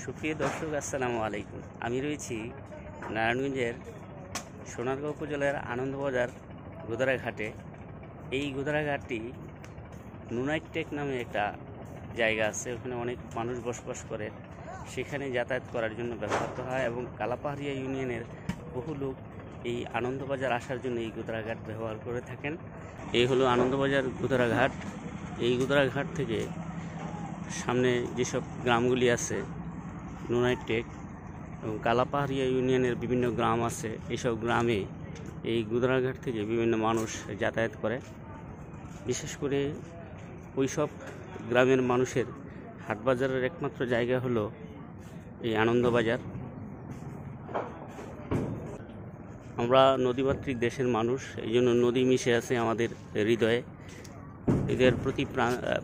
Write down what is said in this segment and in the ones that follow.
সুপ্রিয় দর্শক, আসসালামু আলাইকুম। আমি রয়েছি নারায়ণগঞ্জের সোনারগাঁও উপজেলার আনন্দবাজার গোদারাঘাটে। এই গোদারাঘাটটি নুনাইট টেক নামে একটা জায়গা আছে, ওখানে অনেক মানুষ বসবাস করে, সেখানে যাতায়াত করার জন্য ব্যবহার করা হয় এবং কালাপাহাড়িয়া ইউনিয়নের বহু লোক এই আনন্দবাজার আসার জন্য এই গোদারাঘাট ব্যবহার করে থাকেন। এই হলো আনন্দবাজার গোদারাঘাট। এই গোদারাঘাট থেকে সামনে যেসব গ্রামগুলি আছে, নুনাইট টেক এবং কালাপাহাড়িয়া ইউনিয়নের বিভিন্ন গ্রাম আছে, এইসব গ্রামে এই গোদারাঘাট থেকে বিভিন্ন মানুষ যাতায়াত করে। বিশেষ করে ওইসব গ্রামের মানুষের হাটবাজারের একমাত্র জায়গা হলো এই আনন্দবাজার। আমরা নদীমাতৃক দেশের মানুষ, এই জন্য নদী মিশে আছে আমাদের হৃদয়ে। এদের প্রতি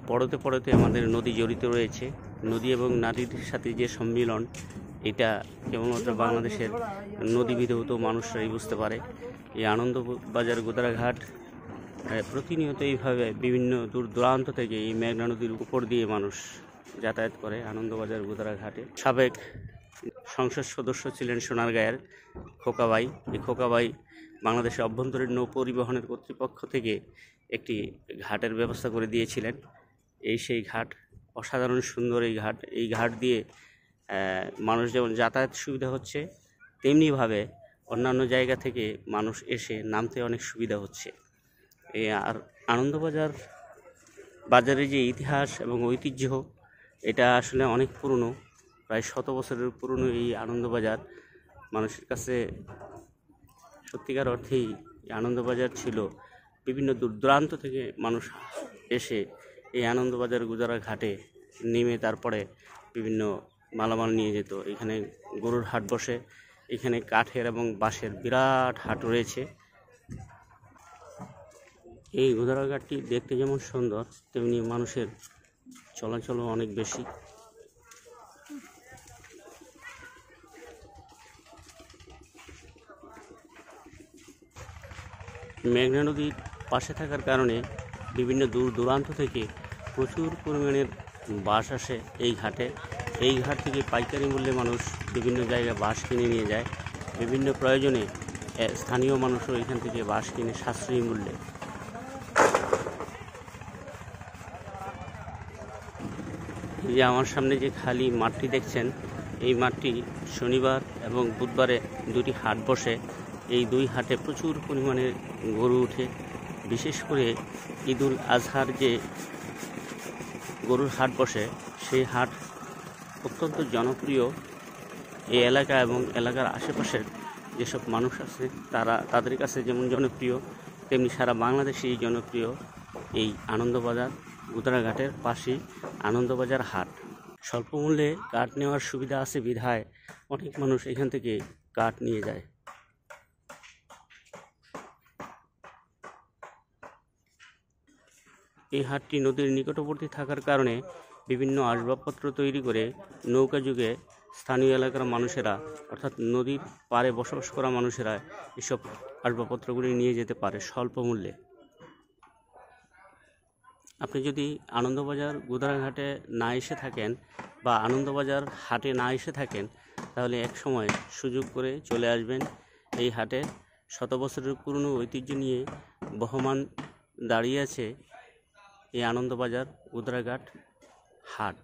পড়তে পড়তে আমাদের নদী জড়িত রয়েছে। নদী এবং নারীর সাথে যে সম্মিলন, এটা কেবলমাত্র বাংলাদেশের নদীবিধৌত মানুষরাই বুঝতে পারে। এই আনন্দবাজার গোদারাঘাট প্রতিনিয়ত এইভাবে বিভিন্ন দূর দূরান্ত থেকে এই মেঘনা নদীর উপর দিয়ে মানুষ যাতায়াত করে আনন্দবাজার গোদারাঘাটে। সাবেক সংসদ সদস্য ছিলেন সোনারগাঁয়ের খোকাবাই। এই খোকাবাই বাংলাদেশের অভ্যন্তরীণ নৌ পরিবহনের কর্তৃপক্ষ থেকে একটি ঘাটের ব্যবস্থা করে দিয়েছিলেন। সেই ঘাট অসাধারণ সুন্দর। এই ঘাট দিয়ে মানুষ যেমন যাতায়াত সুবিধা হচ্ছে, তেমনিভাবে অন্যান্য জায়গা থেকে মানুষ এসে নামতে অনেক সুবিধা হচ্ছে। আর আনন্দবাজার বাজারে যে ইতিহাস এবং ঐতিহ্য, এটা আসলে অনেক পুরনো, প্রায় 100 বছরের পুরনো এই আনন্দবাজার। মানুষের কাছে সত্যিকার অর্থেই আনন্দবাজার ছিল। বিভিন্ন দূর দূরান্ত থেকে মানুষ এসে এই আনন্দবাজার গোদারাঘাটে নেমে তারপরে বিভিন্ন মালামাল নিয়ে যেত। এখানে গরুর হাট বসে, এখানে কাঠের এবং বাঁশের বিরাট হাট রয়েছে। এই গোদারাঘাটটি দেখতে যেমন সুন্দর, তেমনি মানুষের চলাচলও অনেক বেশি। মেঘনা নদীর পাশে থাকার কারণে বিভিন্ন দূর দূরান্ত থেকে প্রচুর পরিমাণের বাঁশ আসে এই ঘাটে। এই ঘাট থেকে পাইকারি মূল্যে মানুষ বিভিন্ন জায়গায় বাঁশ কিনে নিয়ে যায়। বিভিন্ন প্রয়োজনে স্থানীয় মানুষও এখান থেকে বাঁশ কিনে সাশ্রয়ী মূল্যে। এই যে আমার সামনে যে খালি মাঠটি দেখছেন, এই মাঠটি শনিবার এবং বুধবারে দুটি হাট বসে। এই দুই হাটে প্রচুর পরিমাণে গরু ওঠে। বিশেষ করে ঈদুল আজহার যে গরুর হাট বসে, সেই হাট অত্যন্ত জনপ্রিয় এই এলাকা এবং এলাকার আশেপাশের যেসব মানুষ আছে তাদের কাছে যেমন জনপ্রিয়, তেমনি সারা বাংলাদেশেই জনপ্রিয় এই আনন্দবাজার গোদারাঘাটের পাশেই আনন্দবাজার হাট। স্বল্প মূল্যে কাঠ নেওয়ার সুবিধা আছে বিধায় অনেক মানুষ এখান থেকে কাঠ নিয়ে যায়। এই হাটটি নদীর নিকটবর্তী থাকার কারণে বিভিন্ন আসবাবপত্র তৈরি করে নৌকা যুগে স্থানীয় এলাকার মানুষেরা, অর্থাৎ নদীর পাড়ে বসবাস করা মানুষেরা এসব আসবাবপত্রগুলি নিয়ে যেতে পারে স্বল্প মূল্যে। আপনি যদি আনন্দবাজার গোদারাঘাটে না এসে থাকেন বা আনন্দবাজার হাটে না এসে থাকেন, তাহলে এক সময় সুযোগ করে চলে আসবেন এই হাটে। 100 বছরের পুরনো ঐতিহ্য নিয়ে বহমান দাঁড়িয়ে আছে এই আনন্দবাজার গোদারাঘাট হাট।